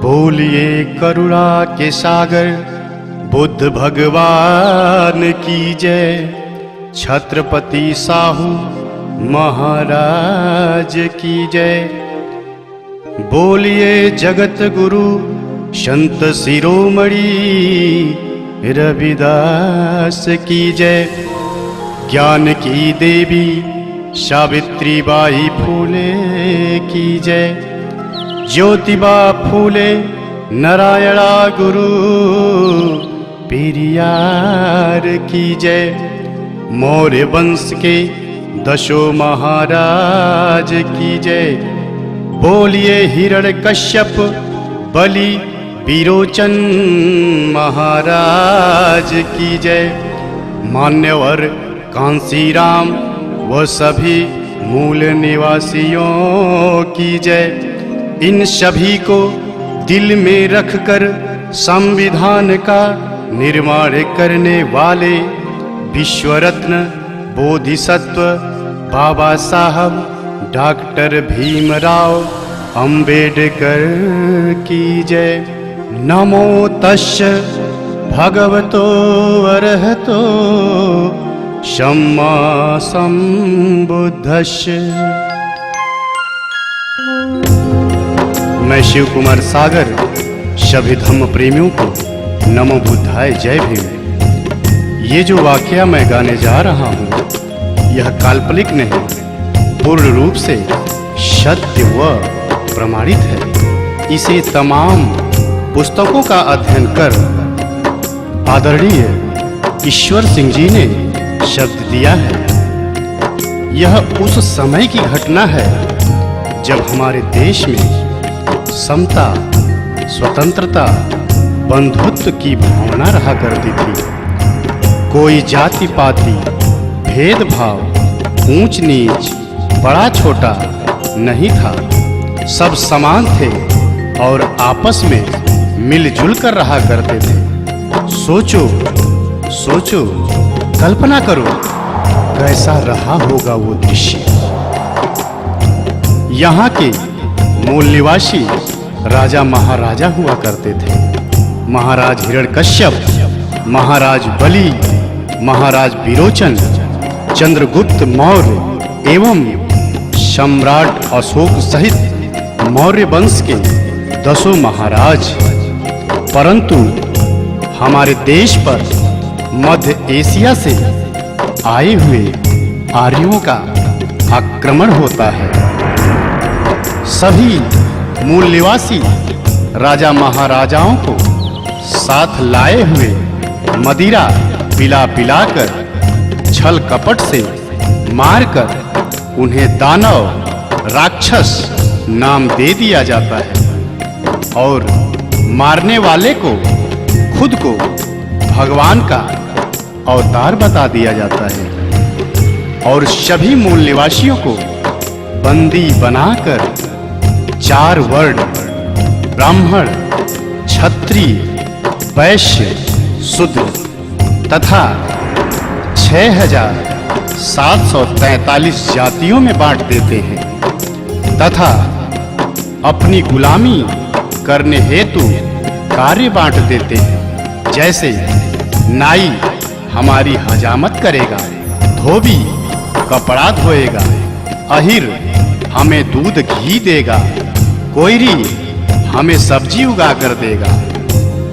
बोलिए करुणा के सागर बुद्ध भगवान की जय। छत्रपति साहू महाराज की जय। बोलिए जगत गुरु संत शिरोमणि रविदास की जय। ज्ञान की देवी सावित्री बाई फूले की जय। ज्योतिबा फूले नारायणा गुरु पेरियार की जय। मौर्य वंश के दशो महाराज की जय। बोलिए हिरण्यकश्यप बलि विरोचन महाराज की जय। मान्यवर कांसीराम व सभी मूल निवासियों की जय। इन सभी को दिल में रखकर संविधान का निर्माण करने वाले विश्वरत्न बोधिसत्व बाबा साहब डॉक्टर भीमराव अंबेडकर की जय। नमो तस्य भगवतो अरहतो सम्मा संबुद्धस्य। मैं शिव कुमार सागर सभी धम्म प्रेमियों को नमो बुद्धाय जय भीम। ये जो वाकया मैं गाने जा रहा हूँ यह काल्पनिक नहीं, पूर्ण रूप से सत्य व प्रमाणित है। इसे तमाम पुस्तकों का अध्ययन कर आदरणीय ईश्वर सिंह जी ने शब्द दिया है। यह उस समय की घटना है जब हमारे देश में समता, स्वतंत्रता, बंधुत्व की भावना रहा करती थी। कोई जाति पाति, भेदभाव, ऊंच नीच, बड़ा छोटा नहीं था। सब समान थे और आपस में मिलजुल कर रहा करते थे। सोचो सोचो, कल्पना करो कैसा रहा होगा वो दृश्य। यहाँ के मूल निवासी राजा महाराजा हुआ करते थे। महाराज हिरण्यकश्यप, महाराज बलि, महाराज विरोचन, चंद्रगुप्त मौर्य एवं सम्राट अशोक सहित मौर्य वंश के 10 महाराज। परंतु हमारे देश पर मध्य एशिया से आए हुए आर्यों का आक्रमण होता है। सभी मूल निवासी राजा महाराजाओं को साथ लाए हुए मदिरा पिला पिलाकर छल कपट से मारकर उन्हें दानव राक्षस नाम दे दिया जाता है और मारने वाले को खुद को भगवान का अवतार बता दिया जाता है और सभी मूल निवासियों को बंदी बनाकर 4 वर्ण ब्राह्मण, क्षत्रिय, वैश्य, शूद्र तथा 6743 जातियों में बांट देते हैं तथा अपनी गुलामी करने हेतु कार्य बांट देते हैं। जैसे नाई हमारी हजामत करेगा, धोबी कपड़ा धोएगा, अहिर हमें दूध घी देगा, कोयरी हमें सब्जी उगा कर देगा,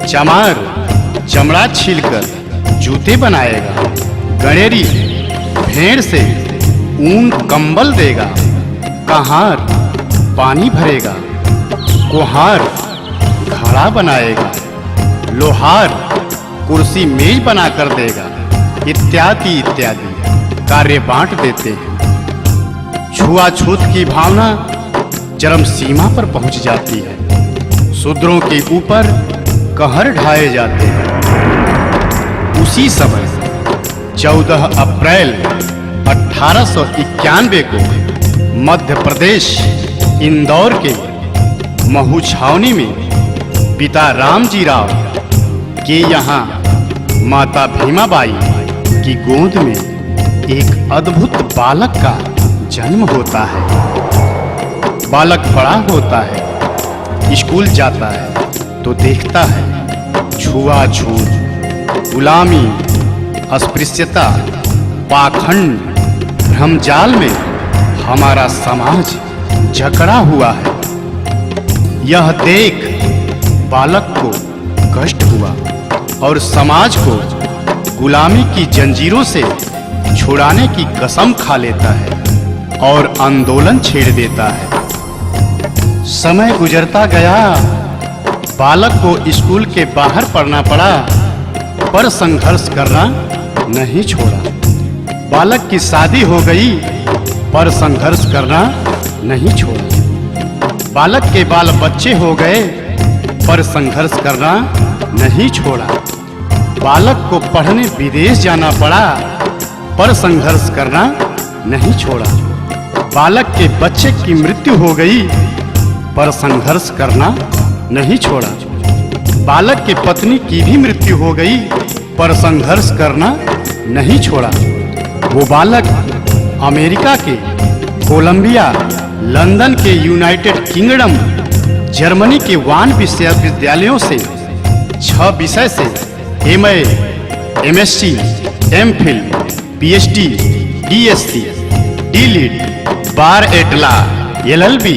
चमार चमड़ा छीलकर जूते बनाएगा, गणेरी भेड़ से ऊन कंबल देगा, कहार पानी भरेगा, कुम्हार घड़ा बनाएगा, लोहार कुर्सी मेज बना कर देगा, इत्यादि इत्यादि कार्य बांट देते हैं। छुआछूत की भावना चरम सीमा पर पहुंच जाती है। शूद्रों के ऊपर कहर ढाए जाते हैं। उसी समय 14 अप्रैल 1891 को मध्य प्रदेश इंदौर के महू छावनी में पिता रामजी राव के यहाँ माता भीमाबाई की गोद में एक अद्भुत बालक का जन्म होता है। बालक बड़ा होता है स्कूल जाता है तो देखता है छुआछूत, गुलामी, अस्पृश्यता, पाखंड, भ्रमजाल में हमारा समाज जकड़ा हुआ है। यह देख बालक को कष्ट हुआ और समाज को गुलामी की जंजीरों से छुड़ाने की कसम खा लेता है और आंदोलन छेड़ देता है। समय गुजरता गया, बालक को स्कूल के बाहर पढ़ना पड़ा, पर संघर्ष करना नहीं छोड़ा। बालक की शादी हो गई, पर संघर्ष करना नहीं छोड़ा। बालक के बाल बच्चे हो गए, पर संघर्ष करना नहीं छोड़ा। बालक को पढ़ने विदेश जाना पड़ा, पर संघर्ष करना नहीं छोड़ा। बालक के बच्चे की मृत्यु हो गई, पर संघर्ष करना नहीं छोड़ा। बालक की पत्नी की भी मृत्यु हो गई, पर संघर्ष करना नहीं छोड़ा। वो बालक अमेरिका के कोलंबिया, लंदन के यूनाइटेड किंगडम, जर्मनी के वान विश्वविद्यालयों से 6 विषय से MA, MSc, MPhil, PhD, DSc, DLied, बार एट लॉ, LLB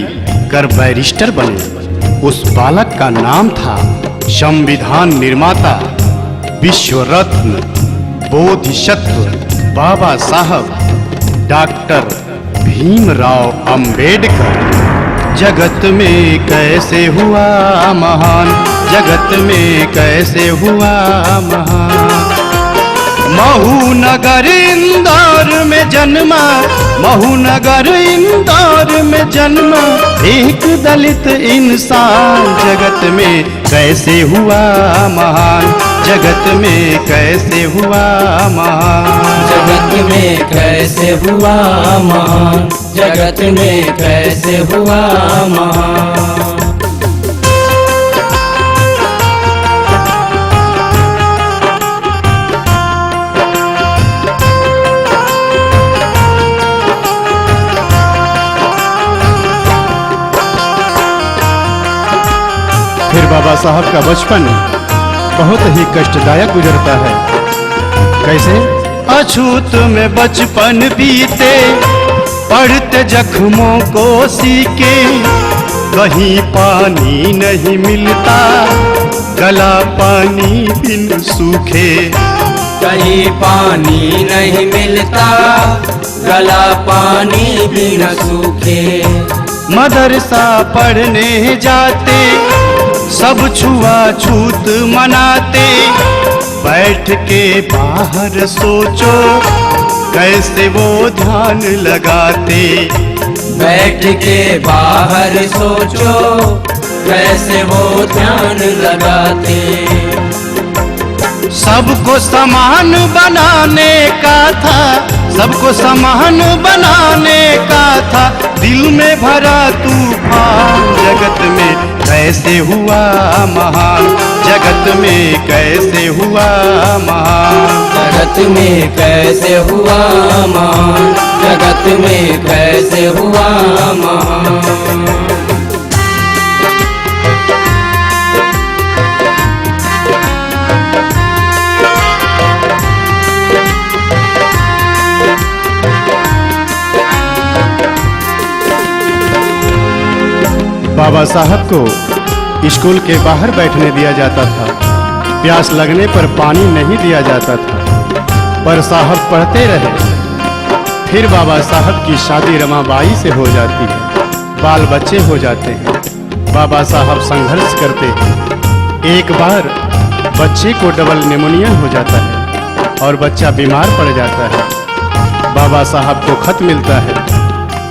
कर बैरिस्टर बने। उस बालक का नाम था संविधान निर्माता, विश्व रत्न, बोधिसत्व बाबा साहब डॉक्टर भीमराव अंबेडकर। जगत में कैसे हुआ महान, जगत में कैसे हुआ महान। महू नगर इंदौर में जन्मा, महू नगर इंदौर में जन्मा एक दलित इंसान। जगत में कैसे हुआ महान, जगत में कैसे हुआ महान। जगत में कैसे हुआ महान, जगत में कैसे हुआ महान। फिर बाबा साहब का बचपन बहुत ही कष्टदायक गुजरता है। कैसे? अछूत में बचपन बीते, पढ़ते जख्मों को सीके। कहीं पानी नहीं मिलता, गला पानी बिन सूखे। कहीं पानी नहीं मिलता, गला पानी बिन सूखे। मदरसा पढ़ने जाते, सब छुआछूत मनाते। बैठ के बाहर सोचो, कैसे वो ध्यान लगाते। बैठ के बाहर सोचो, कैसे वो ध्यान लगाते। सबको समान बनाने का था, सबको समान बनाने का था। दिल में भरा तूफान, जगत में कैसे हुआ महान, जगत में कैसे हुआ महान। जगत में कैसे हुआ महान, जगत में कैसे हुआ महान। बाबा साहब को स्कूल के बाहर बैठने दिया जाता था। प्यास लगने पर पानी नहीं दिया जाता था, पर साहब पढ़ते रहे। फिर बाबा साहब की शादी रमाबाई से हो जाती है, बाल बच्चे हो जाते हैं। बाबा साहब संघर्ष करते हैं। एक बार बच्चे को डबल निमोनिया हो जाता है और बच्चा बीमार पड़ जाता है। बाबा साहब को खत मिलता है।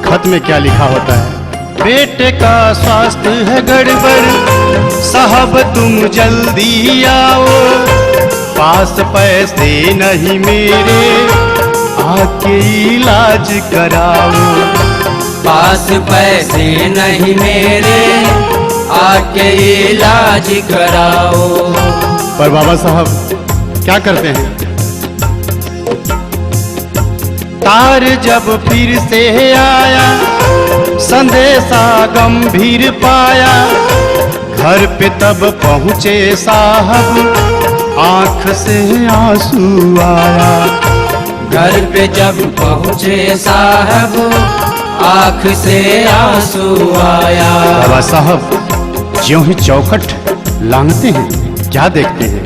खत में क्या लिखा होता है? बेटे का स्वास्थ्य है गड़बड़, साहब तुम जल्दी आओ। पास पैसे नहीं मेरे, आके इलाज कराओ। पास पैसे नहीं मेरे, आके इलाज कराओ। पर बाबा साहब क्या करते हैं? तार जब फिर से आया, संदेशा गंभीर पाया। घर पे तब पहुँचे साहब आँख से आंसू आया। घर पे जब पहुँचे साहब आँख से आंसू आया। बाबा साहब ज्यों ही चौखट लांघते हैं क्या देखते हैं?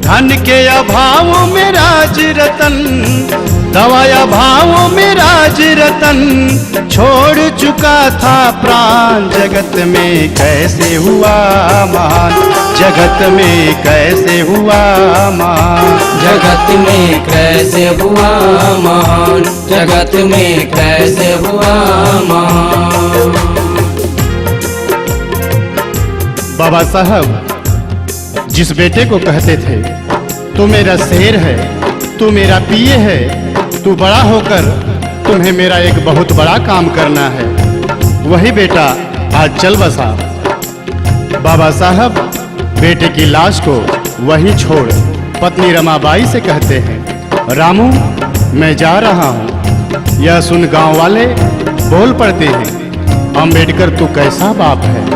धन के अभाव में राज रतन, दवाया भाव में राज रतन छोड़ चुका था प्राण। जगत में कैसे हुआ महान, जगत में कैसे हुआ महान, जगत में कैसे हुआ महान, जगत में कैसे हुआ महान। बाबा साहब जिस बेटे को कहते थे तू मेरा शेर है, तू मेरा पिए है, तू बड़ा होकर तुम्हें मेरा एक बहुत बड़ा काम करना है, वही बेटा आज चल बसा। बाबा साहब बेटे की लाश को वहीं छोड़ पत्नी रमाबाई से कहते हैं, रामू मैं जा रहा हूँ। यह सुन गांव वाले बोल पड़ते हैं, अंबेडकर तू कैसा बाप है।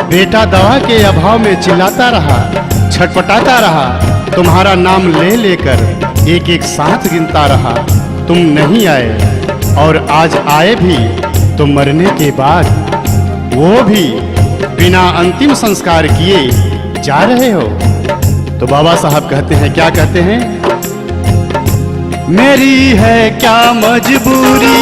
बेटा दवा के अभाव में चिल्लाता रहा, छटपटाता रहा, तुम्हारा नाम ले लेकर एक एक साथ गिनता रहा। तुम नहीं आए और आज आए भी तो मरने के बाद, वो भी बिना अंतिम संस्कार किए जा रहे हो। तो बाबा साहब कहते हैं, क्या कहते हैं? मेरी है क्या मजबूरी,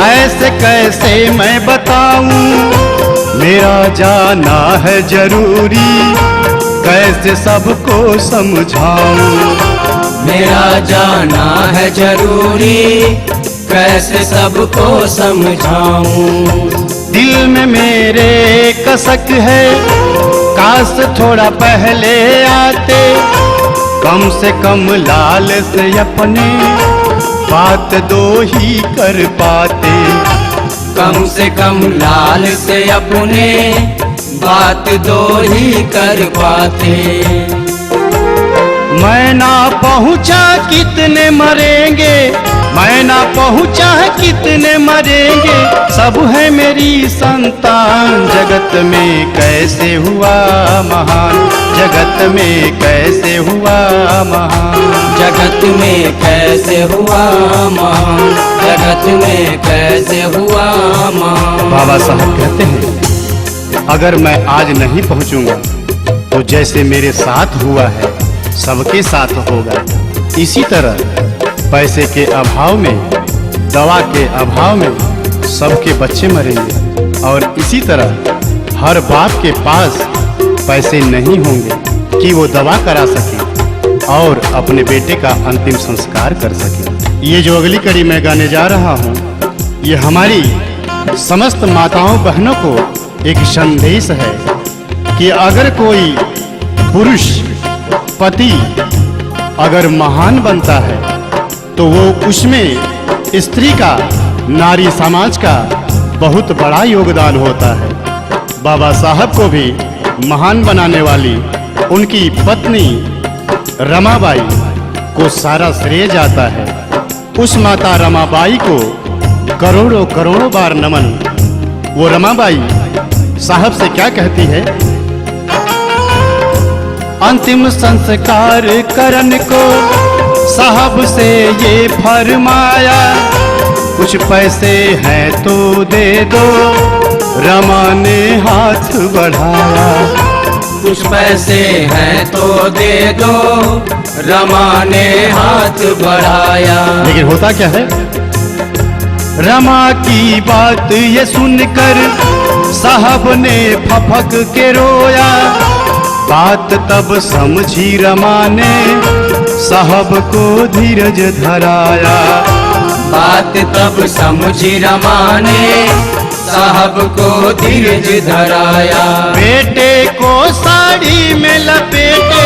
ऐसे कैसे मैं बताऊं, मेरा जाना है जरूरी, कैसे सबको समझाऊं। मेरा जाना है जरूरी, कैसे सबको समझाऊं। दिल में मेरे कसक है, काश थोड़ा पहले आते, कम से कम लाल से अपने बात दो ही कर पाते। कम से कम लाल से अपने बात दो ही कर पाते। मैं ना पहुंचा कितने मरेंगे, मैं ना पहुंचा कितने मरेंगे, सब है मेरी संतान। जगत में कैसे हुआ महान, जगत में कैसे हुआ महान, जगत में कैसे हुआ महान, जगत में कैसे हुआ महान। बाबा साहब कहते हैं, अगर मैं आज नहीं पहुंचूंगा तो जैसे मेरे साथ हुआ है सबके साथ होगा। इसी तरह पैसे के अभाव में, दवा के अभाव में सबके बच्चे मरेंगे और इसी तरह हर बाप के पास पैसे नहीं होंगे कि वो दवा करा सके और अपने बेटे का अंतिम संस्कार कर सके। ये जो अगली कड़ी मैं गाने जा रहा हूँ, ये हमारी समस्त माताओं बहनों को एक संदेश है कि अगर कोई पुरुष पति अगर महान बनता है तो वो उसमें स्त्री का, नारी समाज का बहुत बड़ा योगदान होता है। बाबा साहब को भी महान बनाने वाली उनकी पत्नी रमाबाई को सारा श्रेय जाता है। उस माता रमाबाई को करोड़ों करोड़ों बार नमन। वो रमाबाई साहब से क्या कहती है? अंतिम संस्कार करन को साहब से ये फरमाया, कुछ पैसे हैं तो दे दो, रमा ने हाथ बढ़ाया। कुछ पैसे हैं तो दे दो, रमा ने हाथ बढ़ाया। लेकिन होता क्या है? रमा की बात ये सुनकर साहब ने फफक के रोया। बात तब समझी रमा ने साहब को धीरज धराया। बात तब समझी रमा ने साहब को धीरज धराया। बेटे को साड़ी में लपेटे,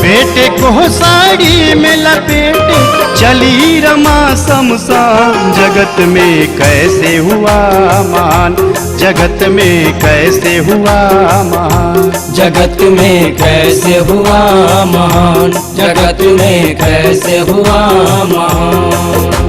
बेटे को साड़ी में लपेटे चली रमा शमशान। जगत में कैसे हुआ मान, जगत में कैसे हुआ मान, जगत में कैसे हुआ मान, जगत में कैसे हुआ मान।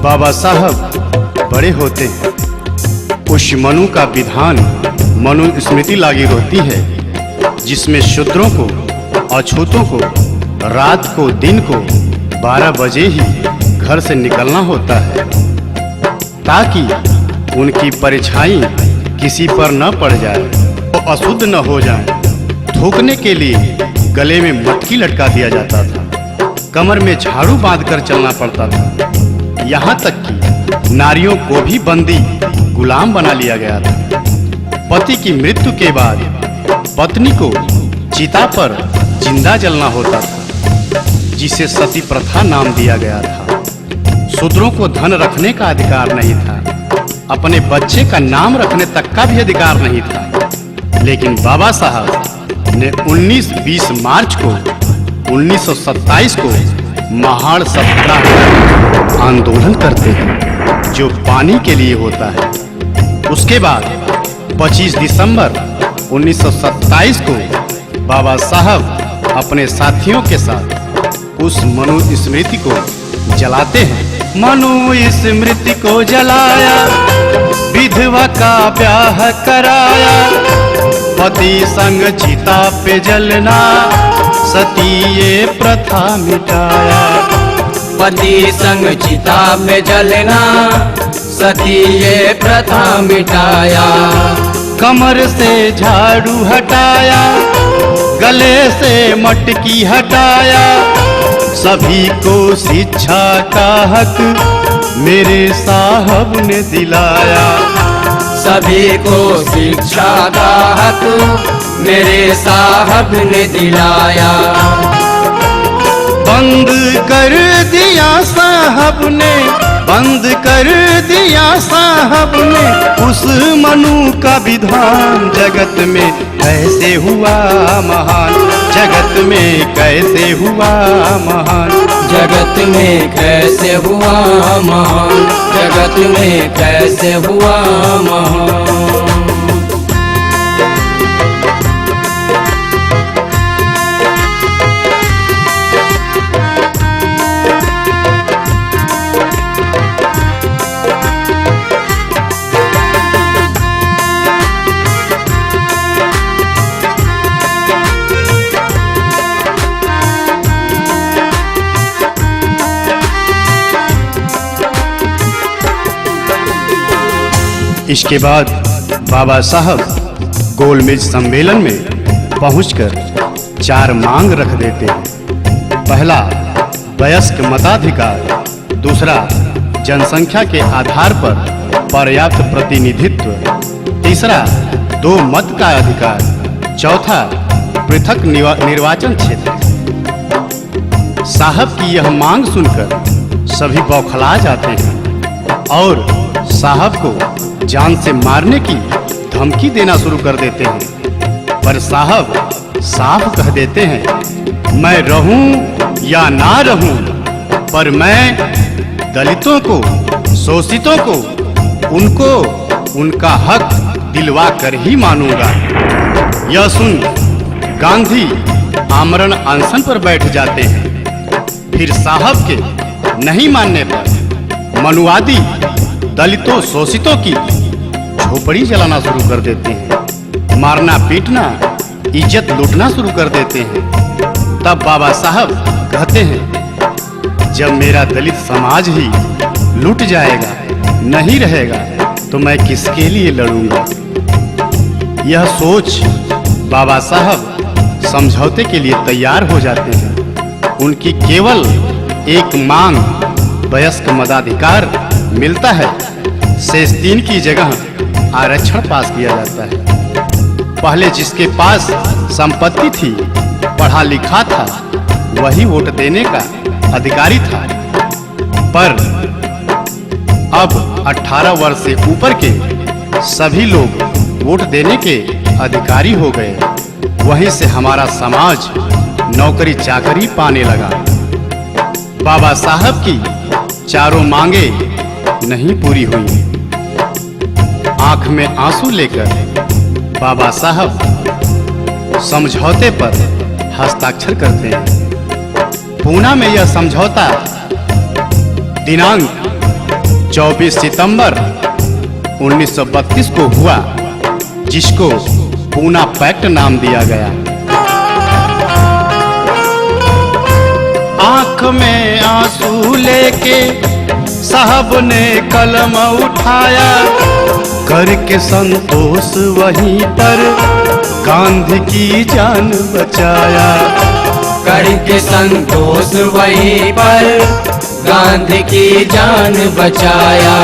बाबा साहब बड़े होते हैं। उस मनु का विधान मनुस्मृति लागू होती है, जिसमें शूद्रों को, अछूतों को रात को, दिन को 12 बजे ही घर से निकलना होता है, ताकि उनकी परछाई किसी पर न पड़ जाए, वो अशुद्ध न हो जाए। थूकने के लिए गले में मटकी लटका दिया जाता था, कमर में झाड़ू बांधकर चलना पड़ता था। यहाँ तक कि नारियों को भी बंदी गुलाम बना लिया गया था। पति की मृत्यु के बाद पत्नी को चिता पर जिंदा जलना होता था, जिसे सती प्रथा नाम दिया गया था। शूद्रों को धन रखने का अधिकार नहीं था, अपने बच्चे का नाम रखने तक का भी अधिकार नहीं था। लेकिन बाबा साहब ने 19-20 मार्च को 1927 को महाड़ सत्याग्रह आंदोलन करते हैं, जो पानी के लिए होता है। उसके बाद 25 दिसंबर 1927 को बाबा साहब अपने साथियों के साथ उस मनुस्मृति को जलाते हैं। मनुस्मृति को जलाया, विधवा का ब्याह कराया, पति संग चिता पे जलना, सती ये प्रथा मिटाया। पति संग चिता पे जलना, सती ये प्रथा मिटाया। कमर से झाड़ू हटाया, गले से मटकी हटाया, सभी को शिक्षा का हक मेरे साहब ने दिलाया। सभी को शिक्षा का हक मेरे साहब ने दिलाया। बंद कर दिया साहब ने, बंद कर दिया साहब ने उस मनु का विधान। जगत में कैसे हुआ महान, जगत में कैसे हुआ महान, जगत में कैसे हुआ महान, जगत में कैसे हुआ महान। इसके बाद बाबा साहब गोलमेज सम्मेलन में पहुंचकर 4 मांग रख देते हैं। पहला, वयस्क मताधिकार। दूसरा, जनसंख्या के आधार पर पर्याप्त प्रतिनिधित्व। तीसरा, 2 मत का अधिकार। चौथा, पृथक निर्वाचन क्षेत्र। साहब की यह मांग सुनकर सभी बौखला जाते हैं और साहब को जान से मारने की धमकी देना शुरू कर देते हैं। पर साहब साफ कह देते हैं, मैं रहूं या ना रहूं, पर मैं दलितों को, शोषितों को, उनको उनका हक दिलवा कर ही मानूंगा। यह सुन गांधी आमरण अनशन पर बैठ जाते हैं। फिर साहब के नहीं मानने पर मनुवादी दलितों, शोषितों की झोपड़ी जलाना शुरू कर देते हैं, मारना पीटना, इज्जत लूटना शुरू कर देते हैं। तब बाबा साहब कहते हैं, जब मेरा दलित समाज ही लूट जाएगा, नहीं रहेगा, तो मैं किसके लिए लड़ूंगा। यह सोच बाबा साहब समझौते के लिए तैयार हो जाते हैं। उनकी केवल एक मांग, वयस्क मताधिकार मिलता है। शेष 3 की जगह आरक्षण पास किया जाता है। पहले जिसके पास संपत्ति थी, पढ़ा लिखा था, वही वोट देने का अधिकारी था। पर अब 18 वर्ष से ऊपर के सभी लोग वोट देने के अधिकारी हो गए। वहीं से हमारा समाज नौकरी चाकरी पाने लगा। बाबा साहब की चारों मांगे नहीं पूरी हुई। आंख में आंसू लेकर बाबा साहब समझौते पर हस्ताक्षर करते हैं। पूना में यह समझौता दिनांक 24 सितंबर 1932 को हुआ, जिसको पूना पैक्ट नाम दिया गया। आंख में आंसू लेके साहब ने कलम उठाया, करके संतोष वहीं पर गांधी की जान बचाया। करके संतोष वहीं पर गांधी की जान बचाया।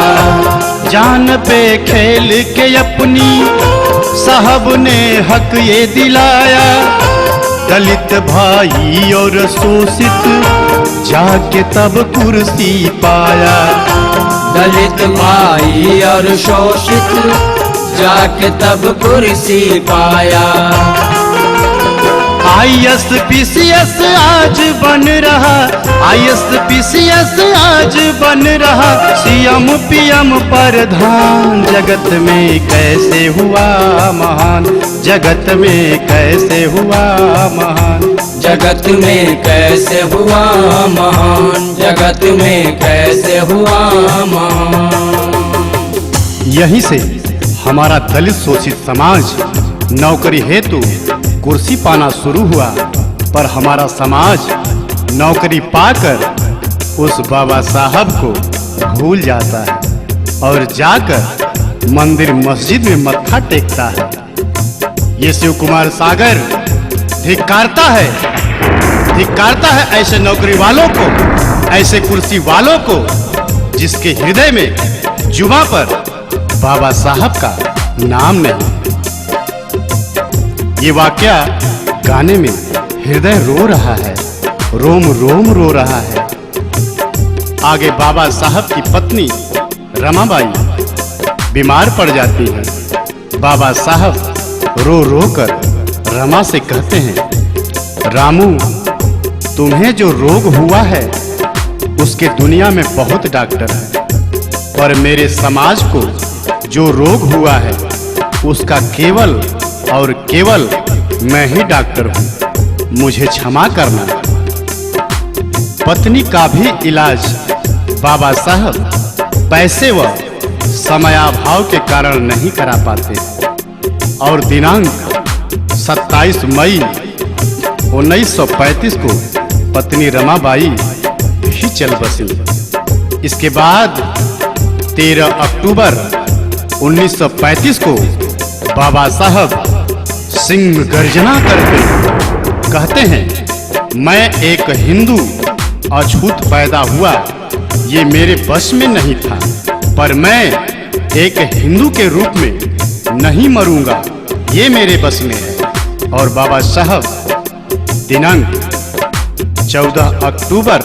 जान पे खेल के अपनी साहब ने हक ये दिलाया, दलित भाई और शोषित जाके तब कुर्सी पाया। दलित भाई और शोषित जाके तब कुर्सी पाया। ISPCS आज बन रहा, ISPCS आज बन रहा, CM PM प्रधान। जगत में कैसे हुआ महान, जगत में कैसे हुआ महान, जगत में कैसे हुआ महान, जगत में कैसे हुआ महान। यहीं से हमारा दलित शोषित समाज नौकरी हेतु कुर्सी पाना शुरू हुआ, पर हमारा समाज नौकरी पाकर उस बाबा साहब को भूल जाता है और जाकर मंदिर मस्जिद में मत्था टेकता है। ये शिव कुमार सागर धिक्कारता है ऐसे नौकरी वालों को, ऐसे कुर्सी वालों को, जिसके हृदय में जुबां पर बाबा साहब का नाम नहीं। ये वाकया गाने में हृदय रो रहा है, रोम रोम रो रहा है। आगे बाबा साहब की पत्नी रमाबाई बीमार पड़ जाती है। बाबा साहब रो रो कर रमा से कहते हैं, रामू, तुम्हें जो रोग हुआ है उसके दुनिया में बहुत डॉक्टर हैं, पर मेरे समाज को जो रोग हुआ है उसका केवल और केवल मैं ही डॉक्टर हूँ, मुझे क्षमा करना। पत्नी का भी इलाज बाबा साहब पैसे व समयाभाव के कारण नहीं करा पाते और दिनांक 27 मई 1935 को पत्नी रमाबाई भी चल बसी। इसके बाद 13 अक्टूबर 1935 को बाबा साहब सिंह गर्जना करके कहते हैं, मैं एक हिंदू अछूत पैदा हुआ, ये मेरे बस में नहीं था, पर मैं एक हिंदू के रूप में नहीं मरूंगा, ये मेरे बस में है। और बाबा साहब दिनांक 14 अक्टूबर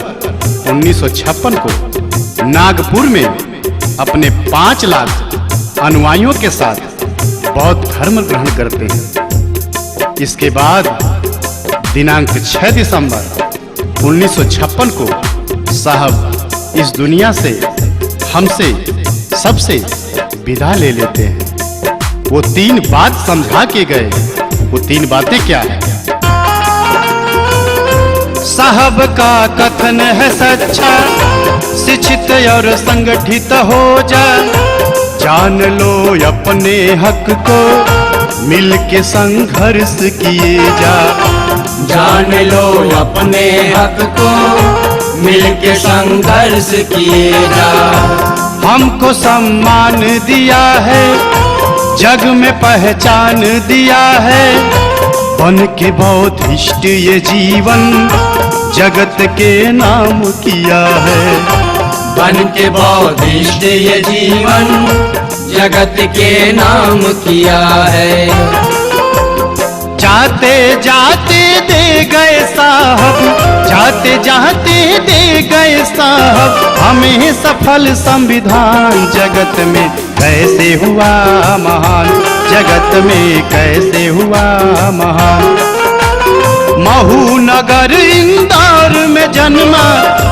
1956 को नागपुर में अपने 5 लाख अनुयायियों के साथ बौद्ध धर्म ग्रहण करते हैं। इसके बाद दिनांक 6 दिसंबर 1956 को साहब इस दुनिया से हमसे सबसे विदा ले लेते हैं। वो 3 बात समझा के गए, वो 3 बातें क्या है? साहब का कथन है सच्चा, शिक्षित और संगठित हो जा, जान लो अपने हक को, मिल के संघर्ष किए जा। जान लो अपने हक को, मिल के संघर्ष किए जा। हमको सम्मान दिया है, जग में पहचान दिया है, बन के बौद्धिस्ट ये जीवन जगत के नाम किया है। बन के बौद्धिस्ट ये जीवन जगत के नाम किया है। जाते जाते दे गए साहब, जाते जाते दे गए साहब, हमें सफल संविधान। जगत में कैसे हुआ महान, जगत में कैसे हुआ महान। महू नगर इंदौर में जन्मा,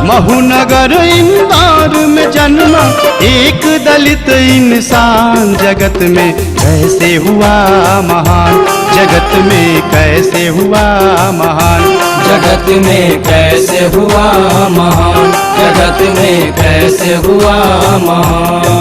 महू नगर इंदौर में जन्मा, एक दलित इंसान। जगत में कैसे हुआ महान, जगत में कैसे हुआ महान। जगत में कैसे हुआ महान, जगत में कैसे हुआ महान।